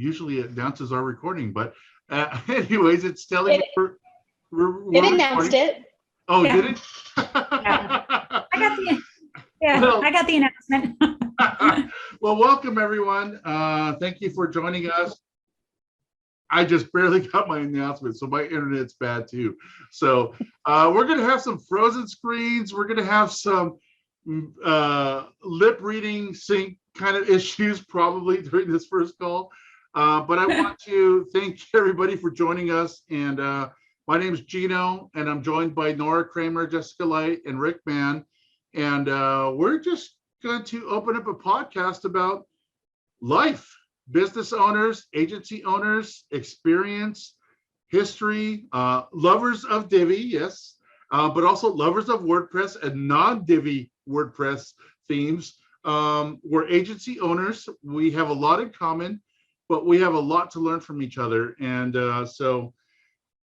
usually it announces our recording, but anyways, it's telling me it announced it. Oh, yeah. Did it? Yeah. I got the announcement. Well, welcome everyone. Thank you for joining us. I just barely got my announcement, so my internet's bad too. So we're going to have some frozen screens. We're going to have some lip reading sync kind of issues probably during this first call. But I want to thank everybody for joining us. And my name is Gino, and I'm joined by Nora Cramer, Jessica Light, and Rick Mann. And we're just going to open up a podcast about life. Business owners, agency owners, experience, history, lovers of Divi, yes, but also lovers of WordPress and non-Divi WordPress themes. We're agency owners. We have a lot in common, but we have a lot to learn from each other. And so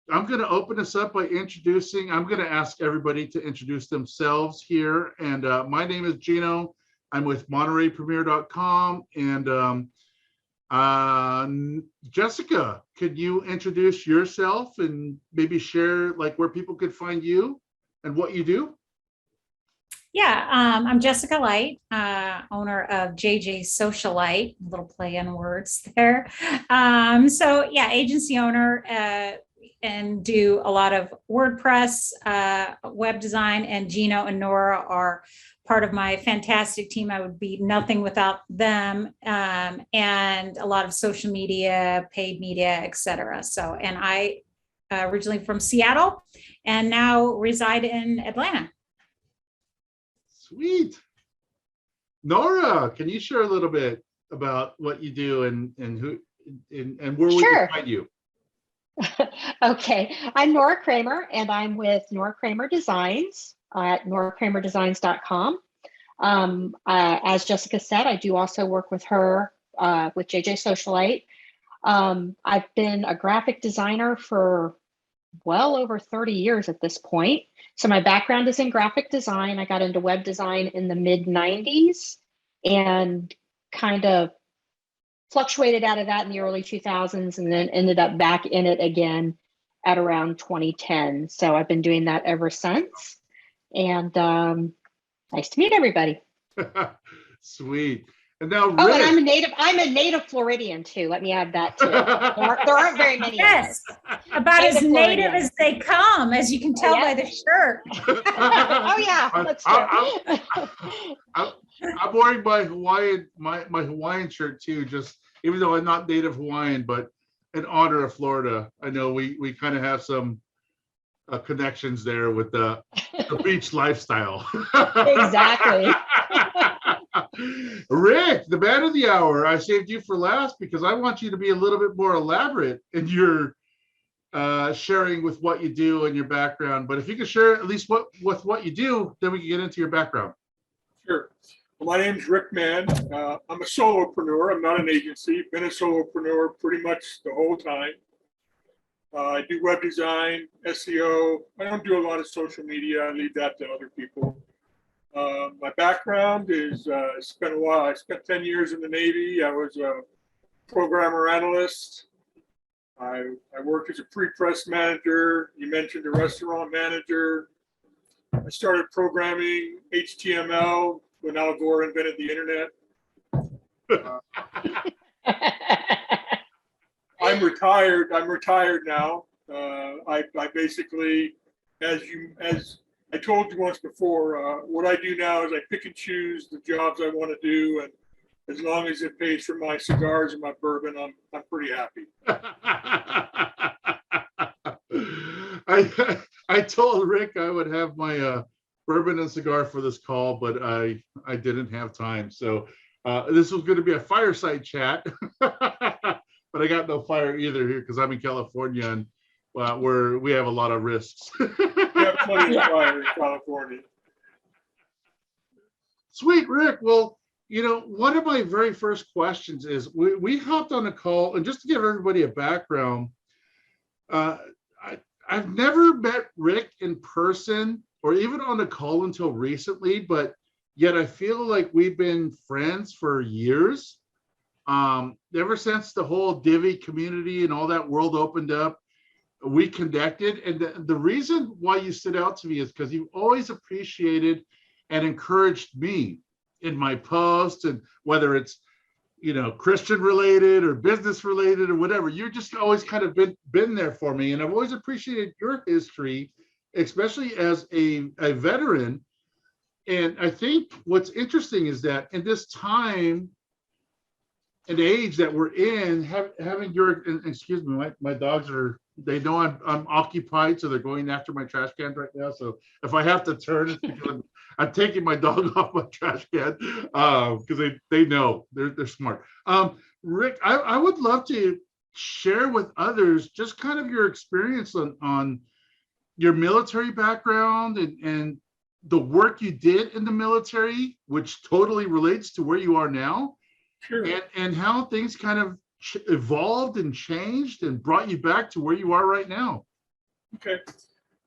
I'm going to open this up by I'm going to ask everybody to introduce themselves here. And my name is Gino. I'm with MontereyPremier.com. And Jessica, could you introduce yourself and maybe share like where people could find you and what you do? Yeah, I'm Jessica Light, owner of JJ Socialite, a little play on words there. So yeah, agency owner and do a lot of WordPress, web design, and Gino and Nora are part of my fantastic team. I would be nothing without them, and a lot of social media, paid media, etc. So, and I originally from Seattle and now reside in Atlanta. Sweet. Nora, can you share a little bit about what you do and who and where we can find you? Okay, I'm Nora Cramer, and I'm with Nora Cramer Designs at noracramerdesigns.com. As Jessica said, I do also work with her with JJ Socialite. I've been a graphic designer for well over 30 years at this point. So my background is in graphic design. I got into web design in the mid 90s and kind of fluctuated out of that in the early 2000s and then ended up back in it again at around 2010. So I've been doing that ever since. And nice to meet everybody. Sweet. And now, Rick. Oh, and I'm a native Floridian too. Let me add that too. There aren't very many. Yes, about as native as they come, as you can tell by the shirt. Oh yeah, that's true. I'm wearing my Hawaiian shirt too. Just even though I'm not native Hawaiian, but in honor of Florida, I know we kind of have some connections there with the beach lifestyle. Exactly. Rick, the man of the hour, I saved you for last because I want you to be a little bit more elaborate in your sharing with what you do and your background. But if you could share at least with what you do, then we can get into your background. Sure. Well, my name's Rick Mann. I'm a solopreneur. I'm not an agency. Been a solopreneur pretty much the whole time. I do web design, SEO. I don't do a lot of social media. I leave that to other people. My background is I spent 10 years in the Navy. I was a programmer analyst. I worked as a pre-press manager. You mentioned a restaurant manager. I started programming HTML when Al Gore invented the internet. I'm retired. I'm retired now. I basically, as I told you once before, what I do now is I pick and choose the jobs I want to do, and as long as it pays for my cigars and my bourbon, I'm pretty happy. I told Rick I would have my bourbon and cigar for this call, but I didn't have time. So this was going to be a fireside chat, but I got no fire either here because I'm in California and where we have a lot of risks. We have plenty of fire in California. Sweet, Rick. Well, you know, one of my very first questions is we hopped on a call, and just to give everybody a background, I've never met Rick in person or even on a call until recently, but yet I feel like we've been friends for years. Ever since the whole Divi community and all that world opened up, we connected. And the reason why you stood out to me is because you've always appreciated and encouraged me in my posts, and whether it's, you know, Christian related or business related or whatever, you're just always kind of been there for me. And I've always appreciated your history, especially as a veteran. And I think what's interesting is that in this time and age that we're in, having your, excuse me, my dogs are, they know I'm occupied, so they're going after my trash cans right now. So if I have to turn, it's because I'm taking my dog off my trash can, because they know, they're smart. Rick, I would love to share with others just kind of your experience on your military background and the work you did in the military, which totally relates to where you are now. Sure. And how things kind of evolved and changed and brought you back to where you are right now. Okay.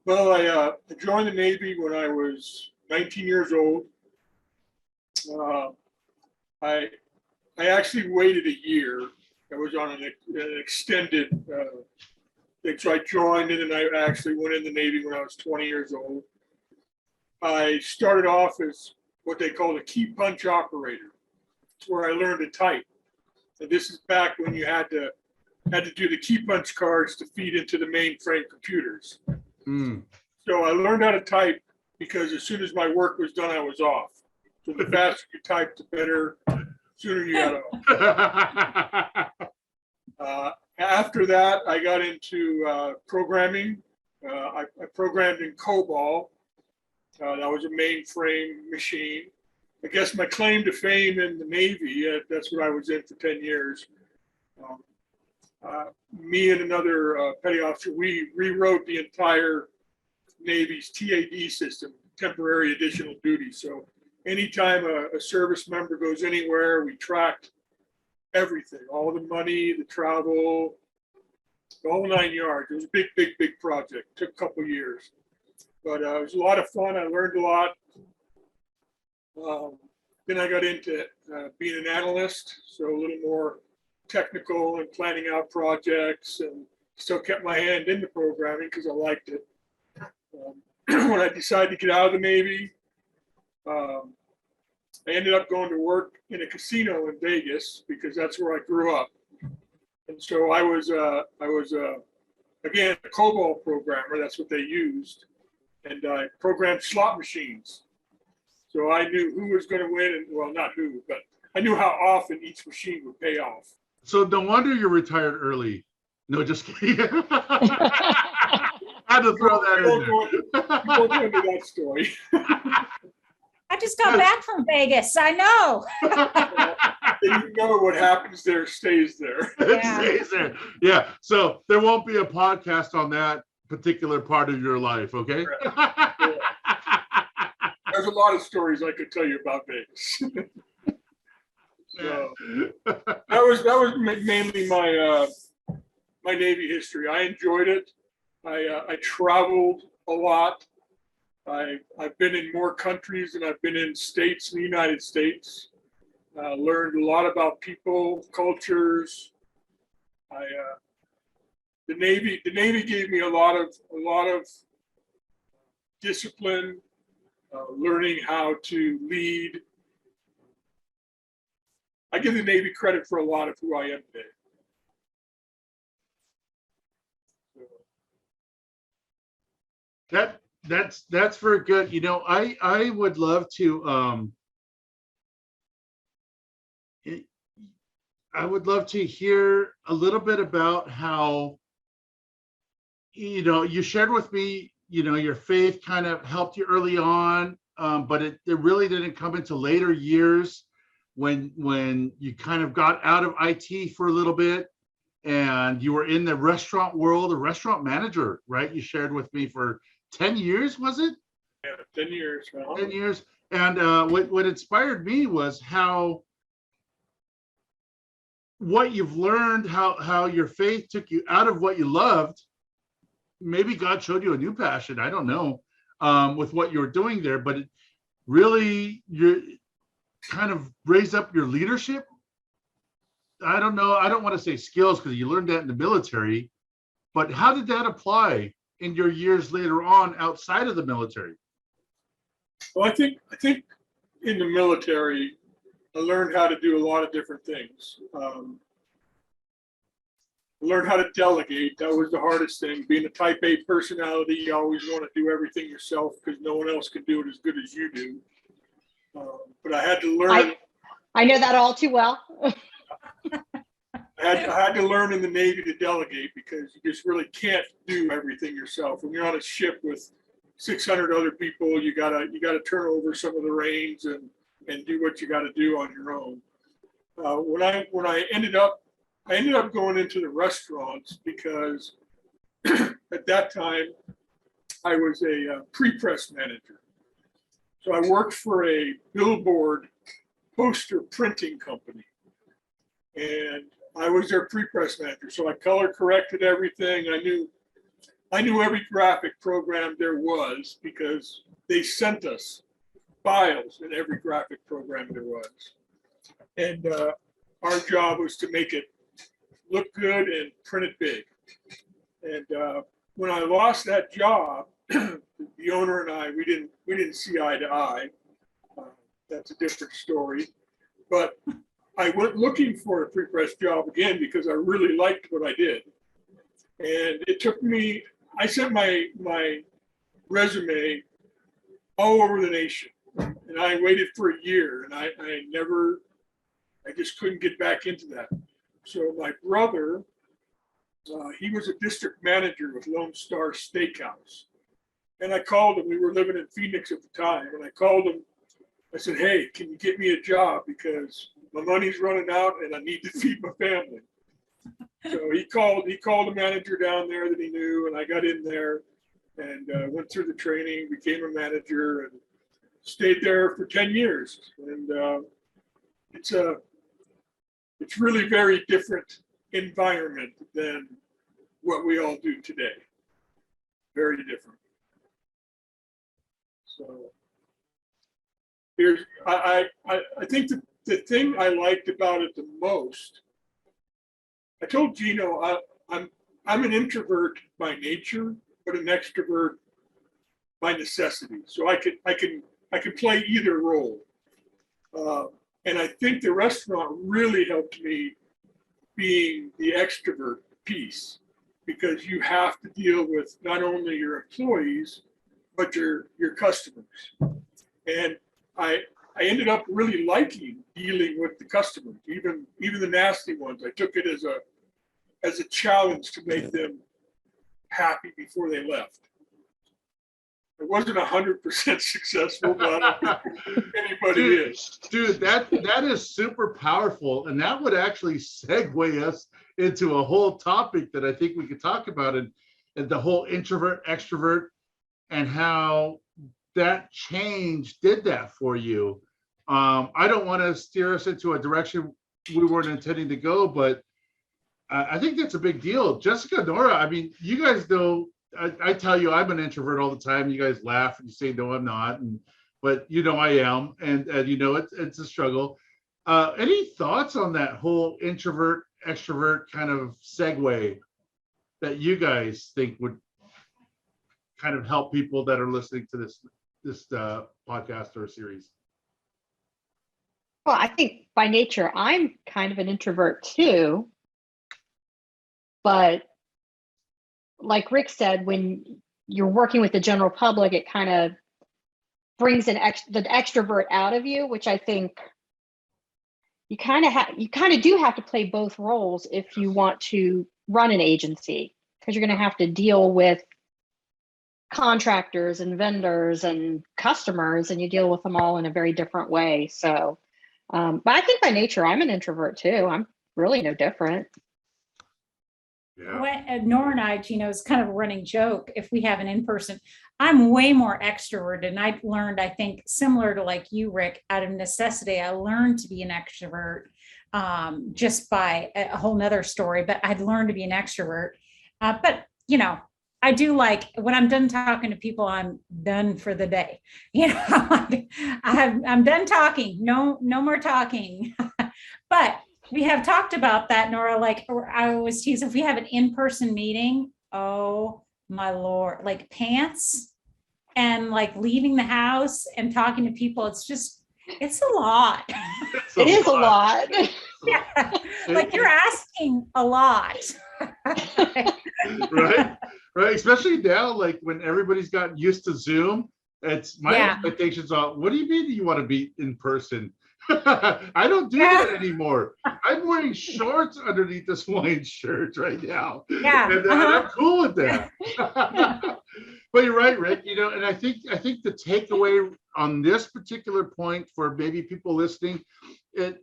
Well, I joined the Navy when I was 19 years old. I actually waited a year. I was on an extended thing. So I joined and then I actually went in the Navy when I was 20 years old. I started off as what they call a key punch operator. It's where I learned to type. And this is back when you had to do the key punch cards to feed into the mainframe computers. So I learned how to type because as soon as my work was done, I was off. So the faster you type, the better, sooner you got off. After that, I got into programming. I programmed in COBOL. That was a mainframe machine. I guess my claim to fame in the Navy, that's what I was in for 10 years. Me and another petty officer, we rewrote the entire Navy's TAD system, temporary additional duty. So anytime a service member goes anywhere, we tracked everything, all the money, the travel, the whole 9 yards. It was a big project. Took a couple years, but it was a lot of fun. I learned a lot. Then I got into being an analyst, so a little more technical and planning out projects, and still kept my hand in the programming because I liked it. When I decided to get out of the Navy, I ended up going to work in a casino in Vegas because that's where I grew up. And so I was again a COBOL programmer. That's what they used, and I programmed slot machines. So I knew who was going to win, and well, not who, but I knew how often each machine would pay off. So no wonder you're retired early. No, just kidding. I had to throw that in there. You won't go into that story. I just got back from Vegas. I know. You know what happens there stays there. It stays there. Yeah. So there won't be a podcast on that particular part of your life, okay? Right. There's a lot of stories I could tell you about Vegas. So that was mainly my my Navy history. I enjoyed it. I traveled a lot. I've been in more countries than I've been in states in the United States. Learned a lot about people, cultures. The Navy gave me a lot of discipline, learning how to lead. I give the Navy credit for a lot of who I am today. That's very good. You know, I would love to I would love to hear a little bit about how, you know, you shared with me, you know, your faith kind of helped you early on, but it really didn't come into later years when you kind of got out of IT for a little bit and you were in the restaurant world, a restaurant manager, right? You shared with me for 10 years, was it? Yeah, 10 years. 10 years. And what inspired me was what you've learned, how your faith took you out of what you loved. Maybe God showed you a new passion, I don't know, with what you were doing there, but it really, you kind of raised up your leadership I don't know, I don't want to say skills because you learned that in the military, but how did that apply in your years later on outside of the military? Well, I think in the military, I learned how to do a lot of different things. Learned how to delegate. That was the hardest thing. Being a type A personality, you always want to do everything yourself because no one else can do it as good as you do. But I had to learn. I know that all too well. I had to learn in the Navy to delegate because you just really can't do everything yourself. When you're on a ship with 600 other people, you gotta turn over some of the reins and do what you got to do on your own. When I ended up going into the restaurants because at that time I was a pre-press manager. So I worked for a billboard poster printing company, and I was their pre-press manager. So I color corrected everything. I knew every graphic program there was because they sent us files in every graphic program there was. And our job was to make it look good and print it big. And when I lost that job, the owner and I, we didn't see eye to eye. That's a different story. But I went looking for a pre-press job again because I really liked what I did. And it took me, I sent my resume all over the nation. And I waited for a year, and I just couldn't get back into that. So my brother, he was a district manager with Lone Star Steakhouse. And I called him. We were living in Phoenix at the time. And I called him. I said, hey, can you get me a job? Because my money's running out and I need to feed my family. So he called a manager down there that he knew. And I got in there and went through the training, became a manager, and stayed there for 10 years. And it's really very different environment than what we all do today. Very different. So I think the thing I liked about it the most, I told Gino I'm an introvert by nature, but an extrovert by necessity. So I could play either role. And I think the restaurant really helped me being the extrovert piece, because you have to deal with not only your employees, but your customers. And I ended up really liking dealing with the customers, even the nasty ones. I took it as a challenge to make them happy before they left. It wasn't 100% successful, but I don't think anybody is. Dude, that is super powerful, and that would actually segue us into a whole topic that I think we could talk about, and the whole introvert extrovert and how that change did that for you. I don't want to steer us into a direction we weren't intending to go, but I think that's a big deal. Jessica, Nora, I mean, you guys know, I tell you, I'm an introvert all the time. You guys laugh and you say, no, I'm not. But you know, I am. And you know, it's a struggle. Any thoughts on that whole introvert, extrovert kind of segue that you guys think would kind of help people that are listening to this podcast or series? Well, I think by nature, I'm kind of an introvert too. But like Rick said, when you're working with the general public, it kind of brings the extrovert out of you, which I think you kind of do have to play both roles if you want to run an agency, because you're going to have to deal with contractors and vendors and customers, and you deal with them all in a very different way. So, but I think by nature, I'm an introvert too. I'm really no different. Yeah. When Nora and I, Gino's kind of a running joke. If we have an in-person, I'm way more extrovert, and I learned, I think, similar to like you, Rick, out of necessity, I learned to be an extrovert just by a whole nother story. But I'd learned to be an extrovert. But you know, I do like when I'm done talking to people, I'm done for the day. You know, I'm done talking. No more talking. But we have talked about that, Nora. Like I always tease, if we have an in-person meeting, oh my Lord, like pants and like leaving the house and talking to people, it's a lot. It is a lot. Yeah. Like you're asking a lot. Right, right. Especially now, like when everybody's gotten used to Zoom, it's my expectations are, what do you mean you want to be in person? I don't do that anymore. I'm wearing shorts underneath this Hawaiian shirt right now. Yeah. And I'm cool with that. But you're right, Rick. You know, and I think the takeaway on this particular point for maybe people listening,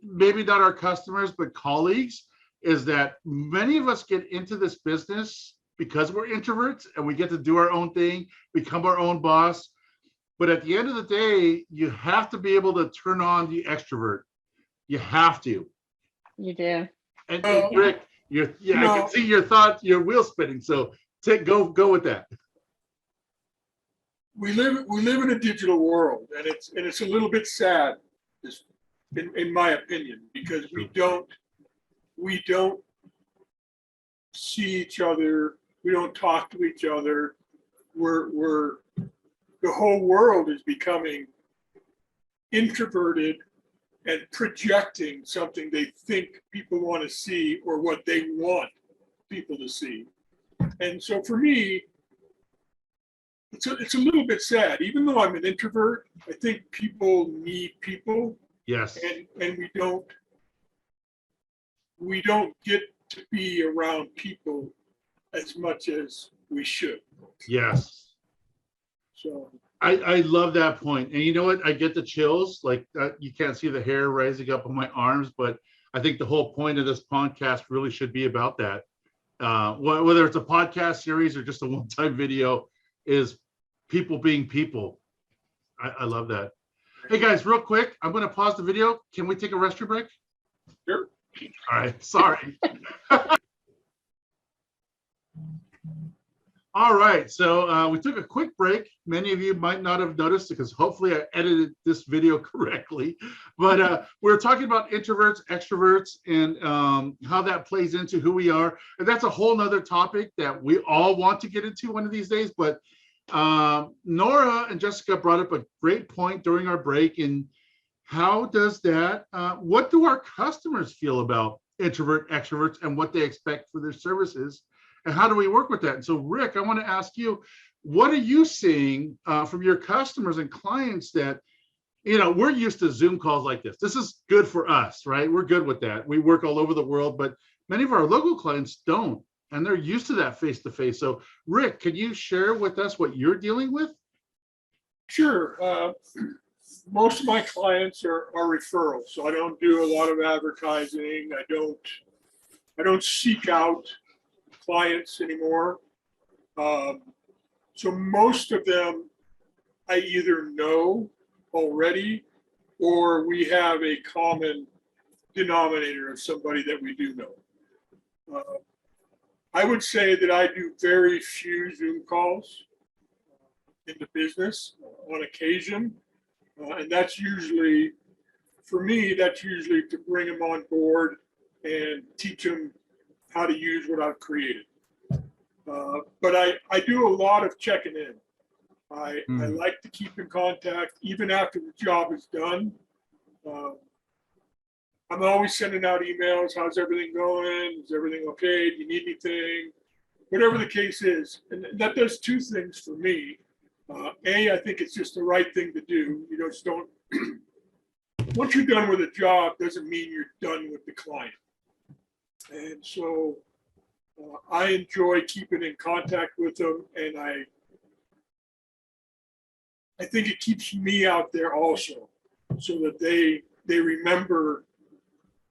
maybe not our customers, but colleagues, is that many of us get into this business because we're introverts and we get to do our own thing, become our own boss. But at the end of the day, you have to be able to turn on the extrovert. You have to. You do. And Rick, I can see your thought, your wheel spinning. So go with that. We live in a digital world, and it's a little bit sad, in my opinion, because we don't see each other, we don't talk to each other. The whole world is becoming introverted and projecting something they think people want to see or what they want people to see. And so for me, it's a little bit sad. Even though I'm an introvert, I think people need people. Yes. And we don't get to be around people as much as we should. Yes. So I love that point. And you know what? I get the chills. Like you can't see the hair rising up on my arms, but I think the whole point of this podcast really should be about that. Whether it's a podcast series or just a one-time video, is people being people. I love that. Hey guys, real quick, I'm going to pause the video. Can we take a restroom break? Sure. All right. Sorry. All right, so we took a quick break. Many of you might not have noticed because hopefully I edited this video correctly. But we're talking about introverts, extroverts, and how that plays into who we are. And that's a whole nother topic that we all want to get into one of these days. But Nora and Jessica brought up a great point during our break. And how does that, what do our customers feel about introvert, extroverts, and what they expect for their services? And how do we work with that? And so, Rick, I want to ask you, what are you seeing from your customers and clients that, you know, we're used to Zoom calls like this. This is good for us, right? We're good with that. We work all over the world, but many of our local clients don't, and they're used to that face-to-face. So, Rick, can you share with us what you're dealing with? Sure. Most of my clients are referrals, so I don't do a lot of advertising. I don't seek out clients anymore. So most of them I either know already or we have a common denominator of somebody that we do know. I would say that I do very few Zoom calls in the business on occasion. And that's usually, for me, that's usually to bring them on board and teach them how to use what I've created. But I do a lot of checking in. I like to keep in contact even after the job is done. I'm always sending out emails. How's everything going? Is everything okay? Do you need anything? Whatever the case is. And that does two things for me. I think it's just the right thing to do. You just don't, once you're done with a job, doesn't mean you're done with the client. And so I enjoy keeping in contact with them, and I think it keeps me out there also, so that they remember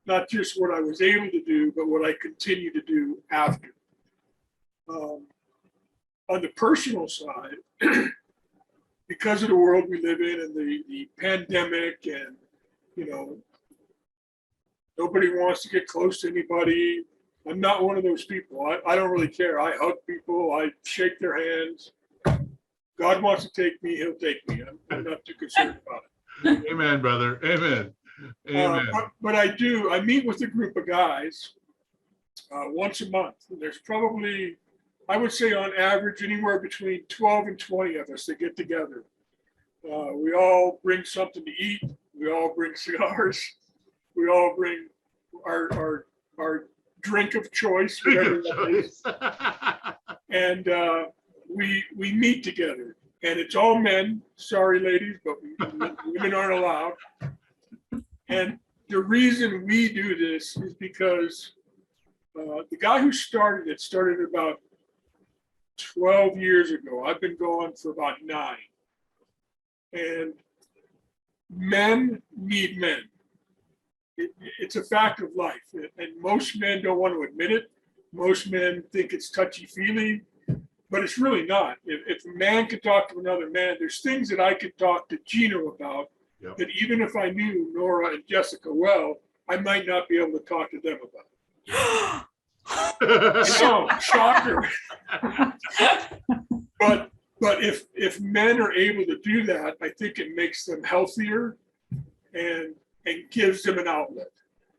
not just what I was able to do, but what I continue to do after. On the personal side, because of the world we live in and the pandemic, and nobody wants to get close to anybody. I'm not one of those people. I don't really care. I hug people. I shake their hands. God wants to take me, he'll take me. I'm not too concerned about it. Amen, brother. Amen. Amen. But I meet with a group of guys once a month. And there's probably, I would say on average, anywhere between 12 and 20 of us that get together. We all bring something to eat. We all bring cigars. We all bring our drink of choice, whatever that is. And we meet together. And it's all men. Sorry, ladies, but women aren't allowed. And the reason we do this is because the guy who started it started about 12 years ago. I've been going for about 9. And men need men. It's a fact of life. And most men don't want to admit it. Most men think it's touchy-feely, but it's really not. If a man could talk to another man, there's things that I could talk to Gino about. Yep. That even if I knew Nora and Jessica well, I might not be able to talk to them about. I know, shocker. But if men are able to do that, I think it makes them healthier and gives them an outlet.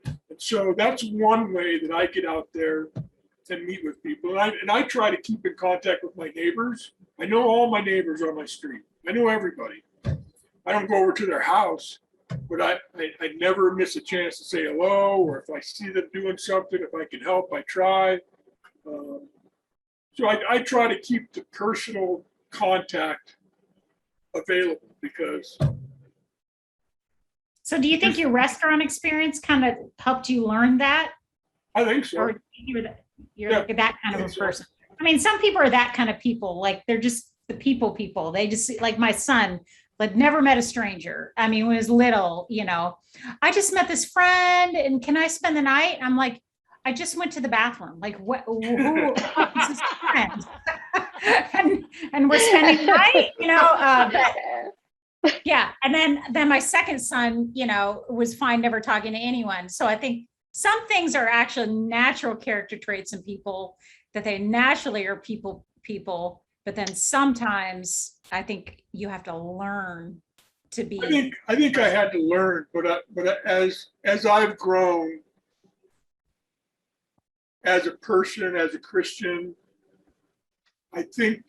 And so that's one way that I get out there and meet with people. And I try to keep in contact with my neighbors. I know all my neighbors on my street. I know everybody. I don't go over to their house, but I never miss a chance to say hello, or if I see them doing something, if I can help, I try. So I try to keep the personal contact available because. So do you think your restaurant experience kind of helped you learn that? I think so. Or you're like that kind of a person? I mean, some people are that kind of people, like they're just the people. They just, like my son, like never met a stranger. I mean, when he was little, I just met this friend and can I spend the night? I'm like, I just went to the bathroom. Like, who is this friend? and we're spending the night, but yeah. And then my second son, was fine, never talking to anyone. So I think some things are actually natural character traits in people that they naturally are people, but then sometimes I think you have to learn to be. I think I had to learn, but as I've grown as a person, as a Christian, I think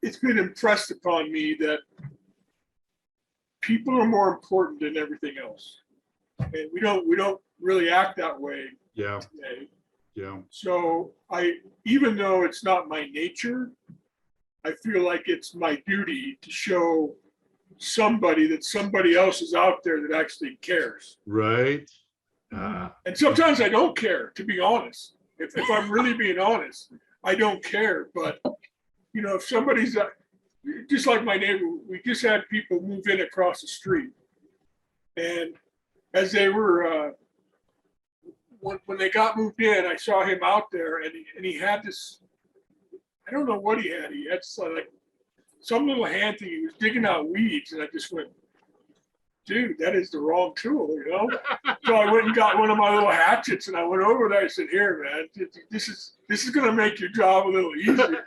it's been impressed upon me that people are more important than everything else, and we don't really act that way. Yeah. Today. Yeah. So even though it's not my nature, I feel like it's my duty to show somebody that somebody else is out there that actually cares. Right. And sometimes I don't care, to be honest. If I'm really being honest, I don't care. But, if somebody's just like my neighbor, we just had people move in across the street. And as they were, when they got moved in, I saw him out there and he had this, I don't know what he had. He had like some little hand thing. He was digging out weeds. And I just went, dude, that is the wrong tool, So I went and got one of my little hatchets and I went over there. I said, here, man, this is going to make your job a little easier.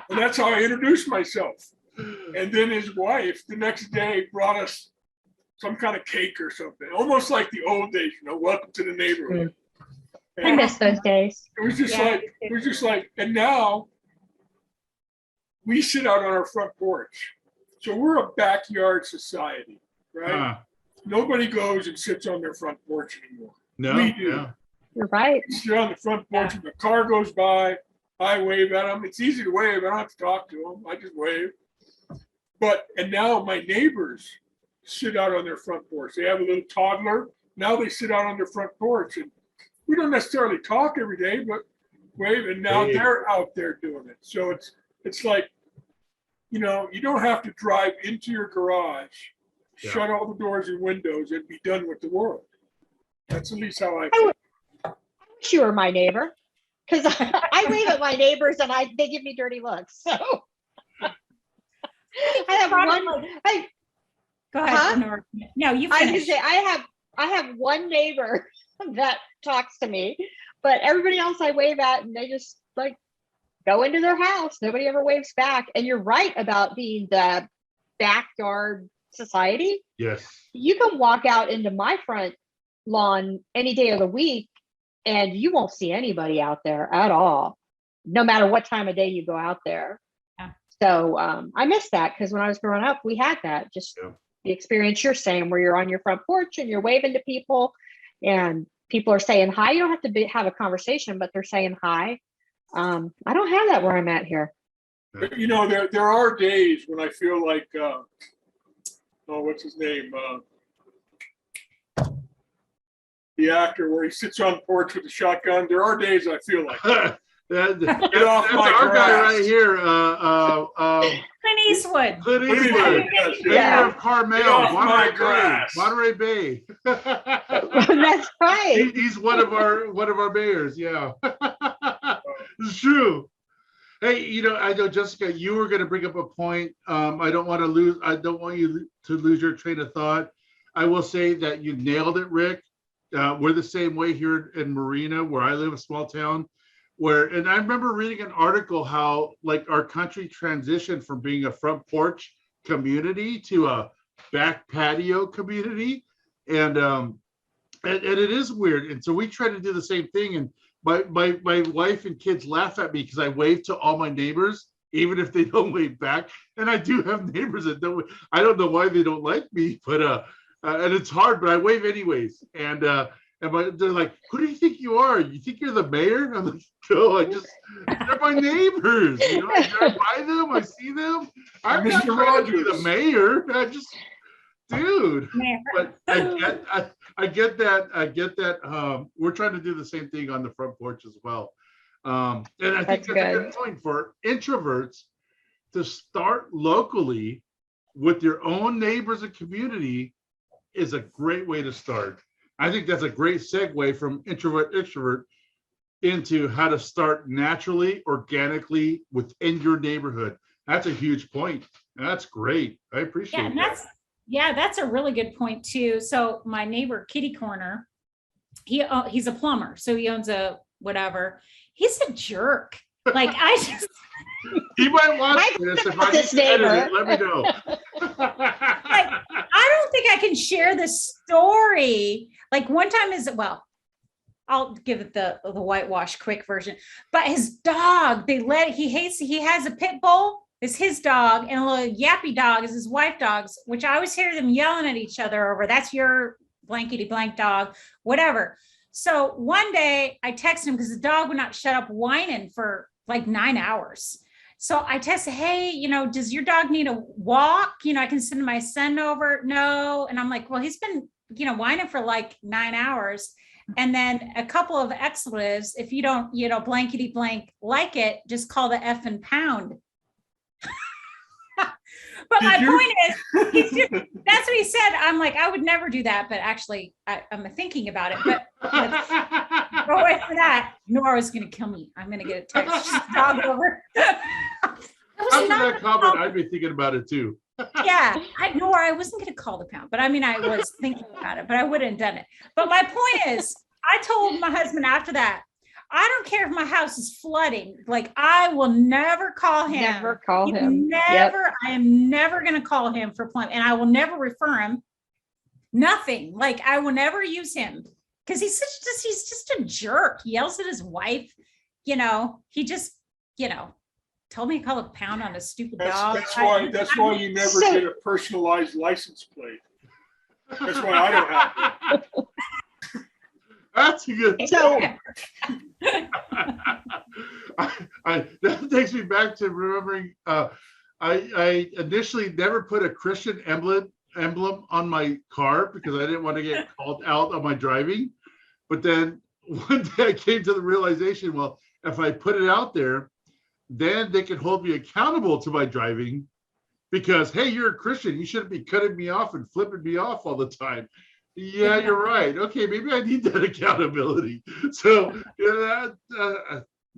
And that's how I introduced myself. And then his wife the next day brought us some kind of cake or something, almost like the old days, welcome to the neighborhood. I miss those days. It was just like, and now we sit out on our front porch. So we're a backyard society, right? Nobody goes and sits on their front porch anymore. No, we do. Yeah. You're right. We sit on the front porch and the car goes by. I wave at them. It's easy to wave. I don't have to talk to them. I just wave. And now my neighbors sit out on their front porch. They have a little toddler. Now they sit out on their front porch. And we don't necessarily talk every day, but wave. And now they're out there doing it. So it's like, you don't have to drive into your garage, shut all the doors and windows, and be done with the world. That's at least how I feel. I wish you were my neighbor, because I wave at my neighbors and they give me dirty looks. So I have one. Go ahead, Nora. No, you finish. I was gonna say I have one neighbor that talks to me, but everybody else I wave at and they just like go into their house. Nobody ever waves back. And you're right about being the backyard society. Yes. You can walk out into my front lawn any day of the week and you won't see anybody out there at all, no matter what time of day you go out there. Yeah. So I miss that, because when I was growing up, we had that, just the experience you're saying, where you're on your front porch and you're waving to people and people are saying hi. You don't have to have a conversation, but they're saying hi. I don't have that where I'm at here. You know, there are days when I feel like, oh, what's his name? The actor where he sits on the porch with a shotgun. There are days I feel like That's off my our guy grass. right here. Clint Eastwood. Clint Clint Eastwood. Eastwood, yes, Mayor Yeah. of Carmel, Get off my Monterey Bay. grass. Monterey Bay. That's right. He's one of our mayors. Yeah, it's true. Hey, you know, I know, Jessica, you were going to bring up a point. I don't want you to lose your train of thought. I will say that you nailed it, Rick. We're the same way here in Marina, where I live, a small town. And I remember reading an article how like our country transitioned from being a front porch community to a back patio community, and it is weird. And so we try to do the same thing. And my wife and kids laugh at me because I wave to all my neighbors, even if they don't wave back. And I do have neighbors that don't. I don't know why they don't like me, but and it's hard, but I wave anyways. And they're like, "Who do you think you are? You think you're the mayor?" I'm like, "No, they're my neighbors. You know, I drive by them, I see them. I'm not Mr. trying to be Rogers. the mayor. Dude." Mayor. But I get that. We're trying to do the same thing on the front porch as well. And I think That's that's a good. good point for introverts to start locally with your own neighbors and community is a great way to start. I think that's a great segue from introvert extrovert into how to start naturally, organically within your neighborhood. That's a huge point. That's great. I appreciate Yeah, and that. that's a really good point too. So my neighbor Kitty Corner, he's a plumber, so he owns a whatever. He's a jerk. Like I just He might watch I this. If know I need this to edit neighbor. it, let me know. I don't think I can share this story. Like one time I'll give it the whitewash quick version. But his dog, he has a pit bull, is his dog, and a little yappy dog is his wife dog's, which I always hear them yelling at each other over. That's your blankety blank dog, whatever. So one day I texted him because the dog would not shut up whining for like 9 hours. So I texted, "Hey, you know, does your dog need a walk? You know, I can send my son over." No. And I'm like, well, he's been, you know, whining for like 9 hours. And then a couple of expletives. If you don't, you know, blankety blank like it, just call the effing pound. But my point is, that's what he said. I'm like, I would never do that, but actually I'm thinking about it. But go away for that. Nora was going to kill me. I'm going to get a text. Dog over. After that comment, I'd be thinking about it too. Yeah, Nora, I wasn't going to call the pound, but I mean, I was thinking about it, but I wouldn't have done it. But my point is, I told my husband after that, I don't care if my house is flooding. Like, I will never call him. Never call him. Never. I am never going to call him for plumbing, and I will never refer him. Nothing. Like, I will never use him because he's just a jerk. He yells at his wife. You know, he just, you know, told me to call a pound on a stupid dog. That's why you never get a personalized license plate. That's why I don't have it. That's a good. So That takes me back to remembering. I initially never put a Christian emblem on my car because I didn't want to get called out on my driving. But then one day I came to the realization, well, if I put it out there, then they can hold me accountable to my driving because, hey, you're a Christian. You shouldn't be cutting me off and flipping me off all the time. Yeah, you're right. Okay, maybe I need that accountability. So I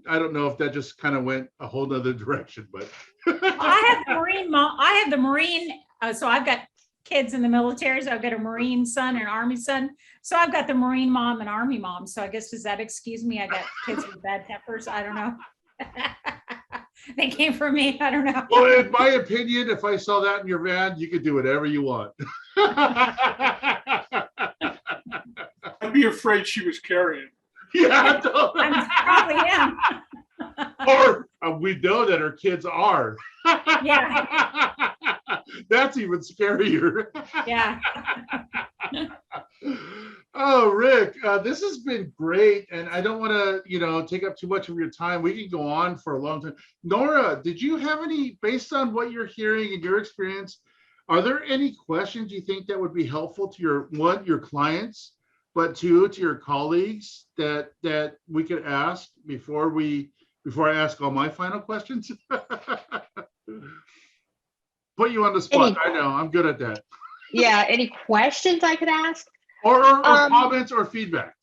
don't know if that just kind of went a whole nother direction, but I have Marine mom. I have the Marine. So I've got kids in the military. So I've got a Marine son and an Army son. So I've got the Marine mom and Army mom. So I guess, does that excuse me? I got kids with bad tempers. I don't know. they came from me. I don't know. Well, in my opinion, if I saw that in your van, you could do whatever you want. I'd be afraid she was carrying. Yeah, I probably am. or we know that our kids are. Yeah. That's even scarier. Yeah. Oh, Rick, this has been great, and I don't want to, take up too much of your time. We can go on for a long time. Nora, did you have any, based on what you're hearing and your experience, are there any questions you think that would be helpful to your clients, but two, to your colleagues that we could ask before I ask all my final questions? Put you on the spot. I know, I'm good at that. Yeah, any questions I could ask? Or comments or feedback.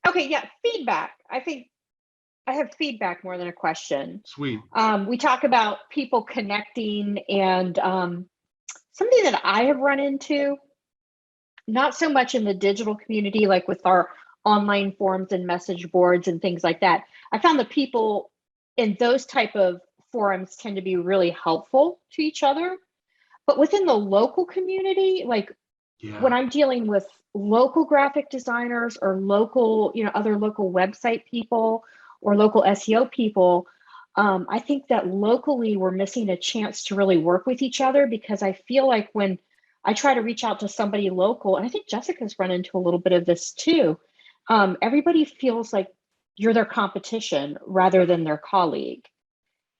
Okay, yeah, feedback. I think I have feedback more than a question. Sweet. We talk about people connecting, and something that I have run into, not so much in the digital community, like with our online forums and message boards and things like that. I found that people in those type of forums tend to be really helpful to each other. But within the local community, like when I'm dealing with local graphic designers or local, other local website people or local SEO people, I think that locally we're missing a chance to really work with each other, because I feel like when I try to reach out to somebody local, and I think Jessica's run into a little bit of this too, everybody feels like you're their competition rather than their colleague.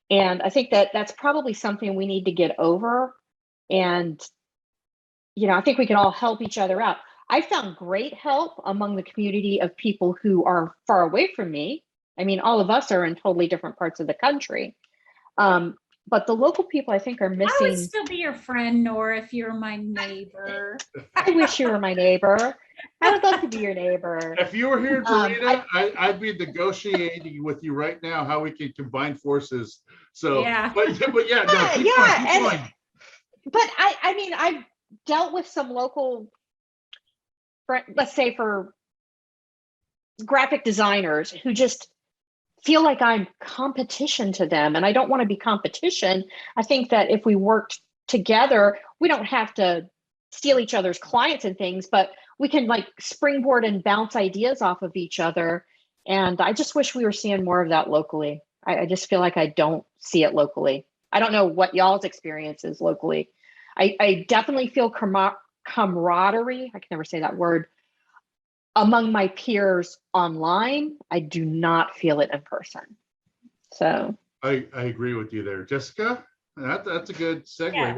And I think that that's probably something we need to get over. And, I think we can all help each other out. I found great help among the community of people who are far away from me. I mean, all of us are in totally different parts of the country. But the local people, I think, are missing. I would still be your friend, Nora, if you're my neighbor. I wish you were my neighbor. I would love to be your neighbor. If you were here in Torita, I'd be negotiating with you right now how we can combine forces. So, yeah. but yeah, no, keep going. But I mean, I've dealt with some local, let's say for graphic designers who just feel like I'm competition to them, and I don't want to be competition. I think that if we worked together, we don't have to steal each other's clients and things, but we can like springboard and bounce ideas off of each other. And I just wish we were seeing more of that locally. I just feel like I don't see it locally. I don't know what y'all's experience is locally. I definitely feel camaraderie, I can never say that word, among my peers online. I do not feel it in person. So I agree with you there, Jessica. That's a good segue. I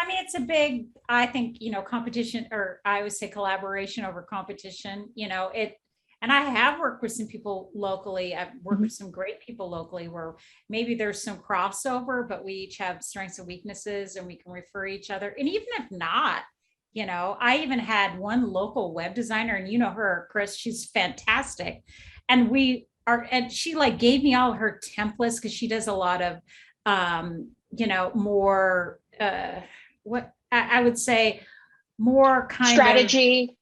mean, it's a big, I think, competition, or I would say collaboration over competition, and I have worked with some people locally. I've worked with some great people locally where maybe there's some crossover, but we each have strengths and weaknesses and we can refer each other. And even if not, I even had one local web designer, and her, Chris, she's fantastic. And she like gave me all her templates, because she does a lot of, more, what I would say, more kind strategy.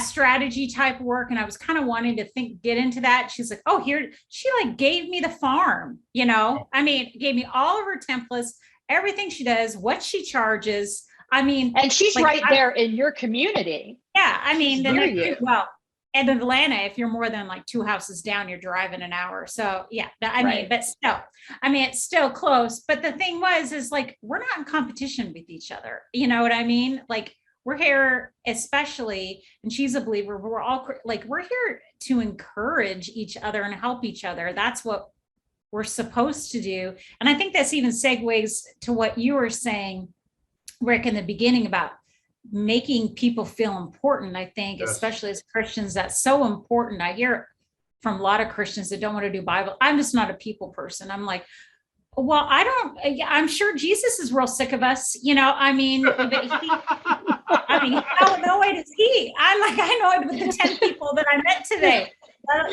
Strategy type work. And I was kind of wanting to get into that. She's like, oh, here, she like gave me the farm, I mean, gave me all of her templates, everything she does, what she charges. I mean, and she's like, right there in your community. Yeah. I mean, in Atlanta, if you're more than like 2 houses down, you're driving an hour. So yeah, but still, it's still close. But the thing is like, we're not in competition with each other. You know what I mean? Like, we're here, especially, and she's a believer, we're all like, we're here to encourage each other and help each other. That's what we're supposed to do. And I think that's even segues to what you were saying, Rick, in the beginning about making people feel important. I think, especially as Christians, that's so important. I hear from a lot of Christians that don't want to do Bible. I'm just not a people person. I'm like, well, I'm sure Jesus is real sick of us, I mean, but how annoyed is he? I'm like, I know it with the 10 people that I met today. I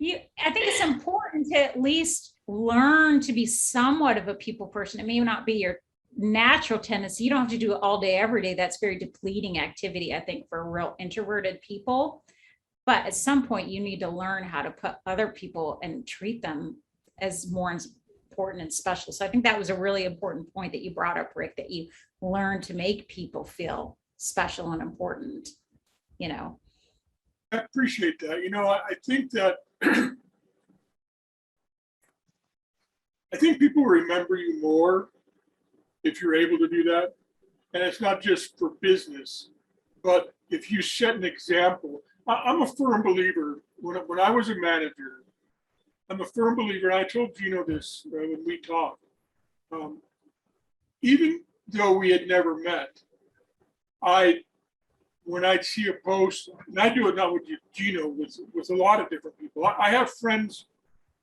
think it's important to at least learn to be somewhat of a people person. It may not be your natural tendency. You don't have to do it all day, every day. That's very depleting activity, I think, for real introverted people. But at some point, you need to learn how to put other people and treat them as more important and special. So I think that was a really important point that you brought up, Rick, that you learn to make people feel special and important, you know. I appreciate that. I think that I think people remember you more if you're able to do that. And it's not just for business, but if you set an example. I'm a firm believer, when I was a manager, I'm a firm believer, and I told Gino this when we talked, even though we had never met, when I'd see a post, and I do it not with Gino, with a lot of different people. I have friends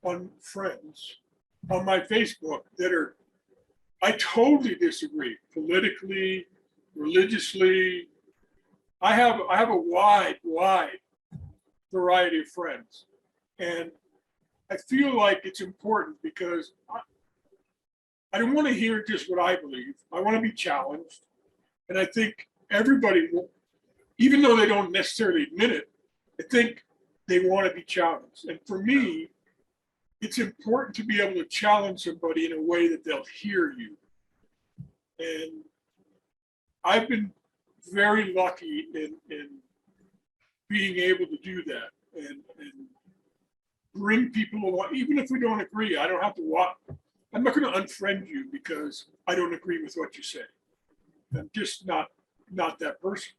on my Facebook that I totally disagree politically, religiously. I have a wide variety of friends, and I feel like it's important because I don't want to hear just what I believe. I want to be challenged, and I think everybody will, even though they don't necessarily admit it, I think they want to be challenged. And for me, it's important to be able to challenge somebody in a way that they'll hear you. And I've been very lucky in being able to do that and bring people along, even if we don't agree. I don't have to walk. I'm not going to unfriend you because I don't agree with what you say. I'm just not that person.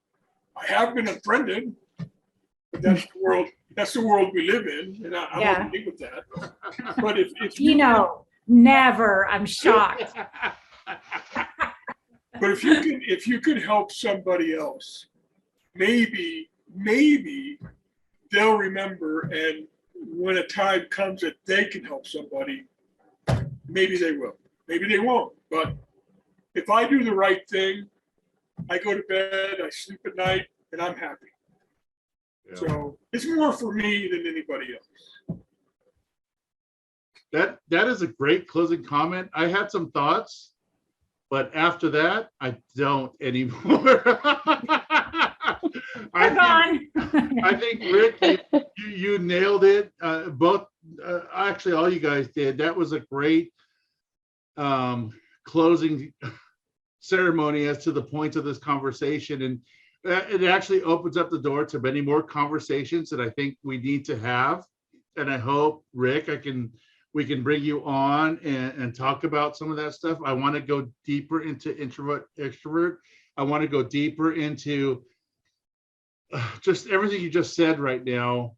I have been unfriended, but that's the world. That's the world we live in, and I'm okay with that. But if never, I'm shocked. But if you could help somebody else, maybe they'll remember, and when a time comes that they can help somebody, maybe they will. Maybe they won't. But if I do the right thing, I go to bed, I sleep at night, and I'm happy. Yeah. So it's more for me than anybody else. That is a great closing comment. I had some thoughts, but after that, I don't anymore. I think Rick, you nailed it. Actually, all you guys did. That was a great closing ceremony as to the points of this conversation, and it actually opens up the door to many more conversations that I think we need to have. And I hope, Rick, we can bring you on and talk about some of that stuff. I want to go deeper into introvert, extrovert. I want to go deeper into just everything you just said right now.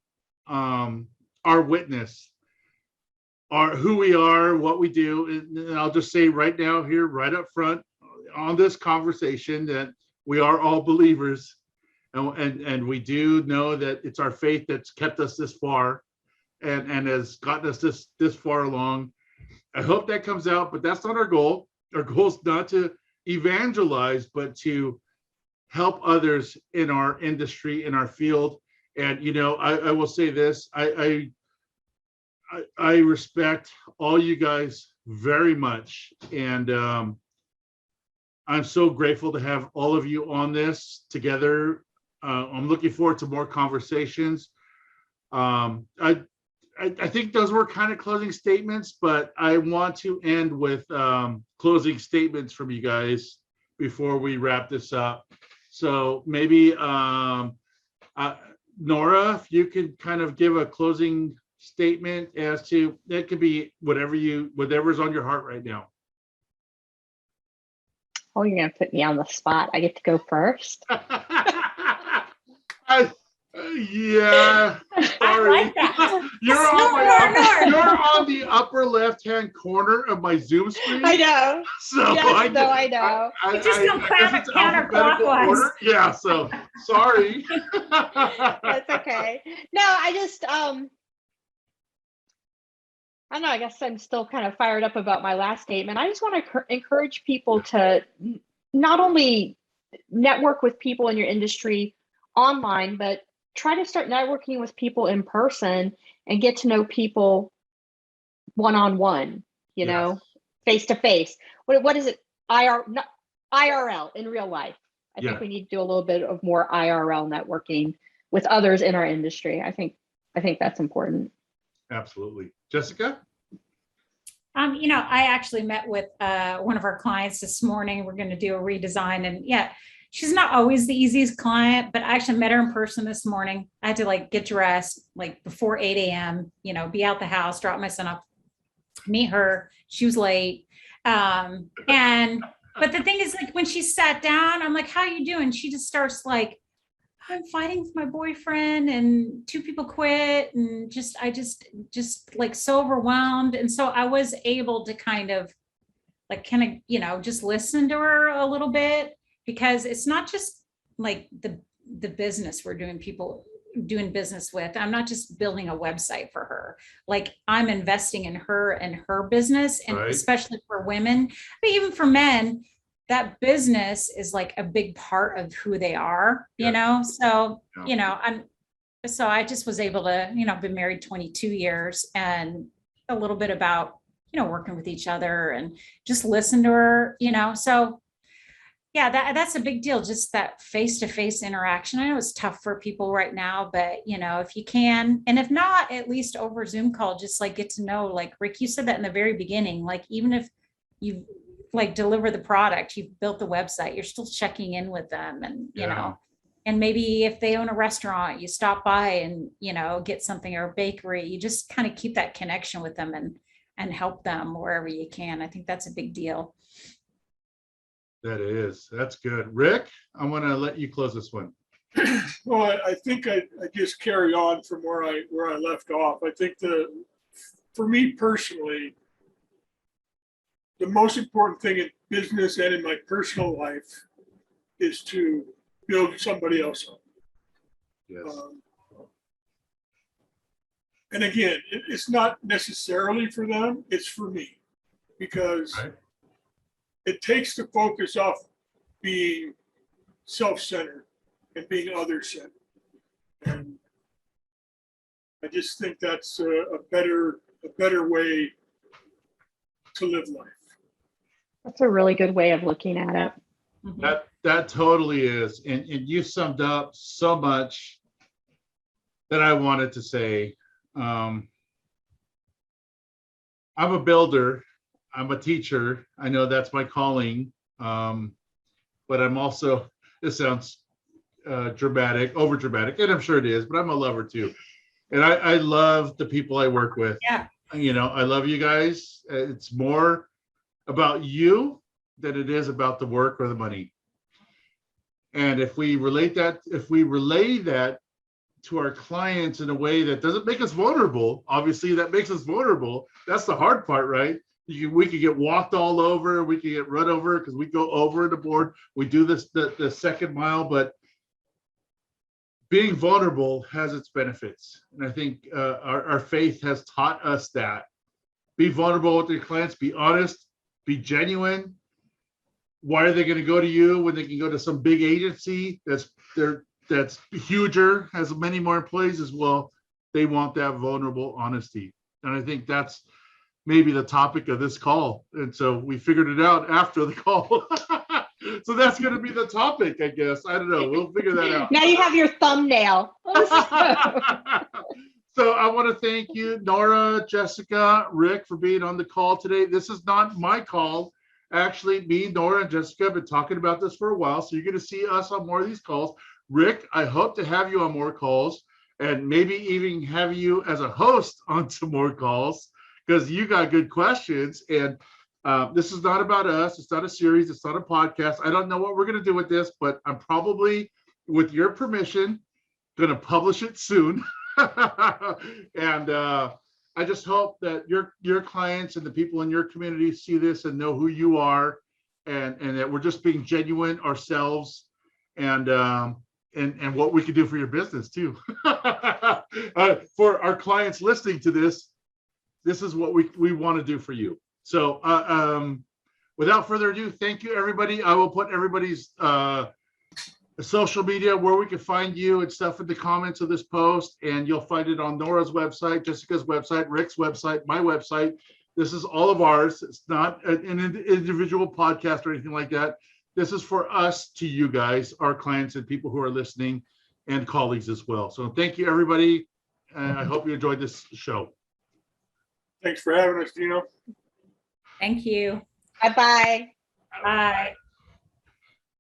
Our witness, who we are, what we do. And I'll just say right now here, right up front on this conversation, that we are all believers, and we do know that it's our faith that's kept us this far and has gotten us this far along. I hope that comes out, but that's not our goal. Our goal is not to evangelize, but to help others in our industry, in our field. And I will say this: I respect all you guys very much, and I'm so grateful to have all of you on this together. I'm looking forward to more conversations. I think those were kind of closing statements, but I want to end with closing statements from you guys before we wrap this up. So maybe Nora, if you could kind of give a closing statement as to, it could be whatever's on your heart right now. Oh, you're going to put me on the spot. I get to go first. Yeah, sorry. I like that. You're on the upper left-hand corner of my Zoom screen. I know. So yes, I know. You just don't clap it counterclockwise. Yeah, so sorry. That's okay. No, I just I don't know. I guess I'm still kind of fired up about my last statement. I just want to encourage people to not only network with people in your industry online, but try to start networking with people in person and get to know people one-on-one, face to face. What is it? IRL, in real life. I think we need to do a little bit of more IRL networking with others in our industry. I think that's important. Absolutely. Jessica? I actually met with one of our clients this morning. We're going to do a redesign, and yeah, she's not always the easiest client, but I actually met her in person this morning. I had to like get dressed like before 8 a.m., be out the house, drop my son off, meet her. She was late. But the thing is, like, when she sat down, I'm like, how are you doing? She just starts like, I'm fighting with my boyfriend and 2 people quit, and I just like so overwhelmed. And so I was able to kind of just listen to her a little bit, because it's not just like the business we're doing business with. I'm not just building a website for her. Like, I'm investing in her and her business, and Right. especially for women, but even for men, that business is like a big part of who they are, So, so I just was able to, been married 22 years, and a little bit about, working with each other and just listen to her, so yeah, that's a big deal. Just that face-to-face interaction. I know it's tough for people right now, but if you can, and if not, at least over Zoom call, just like get to know, like Rick, you said that in the very beginning, like even if you like deliver the product, you've built the website, you're still checking in with them, and and maybe if they own a restaurant, you stop by and get something, or a bakery, you just kind of keep that connection with them and help them wherever you can. I think that's a big deal. That's good. Rick, I want to let you close this one. Well, I think I just carry on from where I left off. I think for me personally, the most important thing in business and in my personal life is to build somebody else up. Yes. And again, it's not necessarily for them, it's for me, because Right. it takes the focus off being self-centered and being other-centered. And I just think that's a better way to live life. That's a really good way of looking at it. Mhm. That totally is. And you summed up so much that I wanted to say. I'm a builder. I'm a teacher. I know that's my calling. But I'm also, this sounds dramatic, over dramatic, and I'm sure it is, but I'm a lover too. And I love the people I work with. Yeah. I love you guys. It's more about you than it is about the work or the money. And if we relay that to our clients in a way that doesn't make us vulnerable, obviously that makes us vulnerable. That's the hard part, right? We could get walked all over, we could get run over because we go over the board. We do this the second mile, but being vulnerable has its benefits. And I think our faith has taught us that. Be vulnerable with your clients, be honest, be genuine. Why are they going to go to you when they can go to some big agency that's huger, has many more employees as well? They want that vulnerable honesty. And I think that's maybe the topic of this call. And so we figured it out after the call. So that's going to be the topic, I guess. I don't know. We'll figure that out. Now you have your thumbnail. So I want to thank you, Nora, Jessica, Rick, for being on the call today. This is not my call. Actually, me, Nora, and Jessica have been talking about this for a while. So you're going to see us on more of these calls. Rick, I hope to have you on more calls, and maybe even have you as a host on some more calls, because you got good questions. And this is not about us. It's not a series. It's not a podcast. I don't know what we're going to do with this, but I'm probably, with your permission, going to publish it soon. And I just hope that your clients and the people in your community see this and know who you are, and that we're just being genuine ourselves, and what we can do for your business too. For our clients listening to this is what we want to do for you. So without further ado, thank you, everybody. I will put everybody's social media, where we can find you and stuff, in the comments of this post, and you'll find it on Nora's website, Jessica's website, Rick's website, my website. This is all of ours. It's not an individual podcast or anything like that. This is for us to you guys, our clients and people who are listening. and colleagues as well. So thank you, everybody. I hope you enjoyed this show. Thanks for having us, Dino. Thank you. Bye-bye. Bye.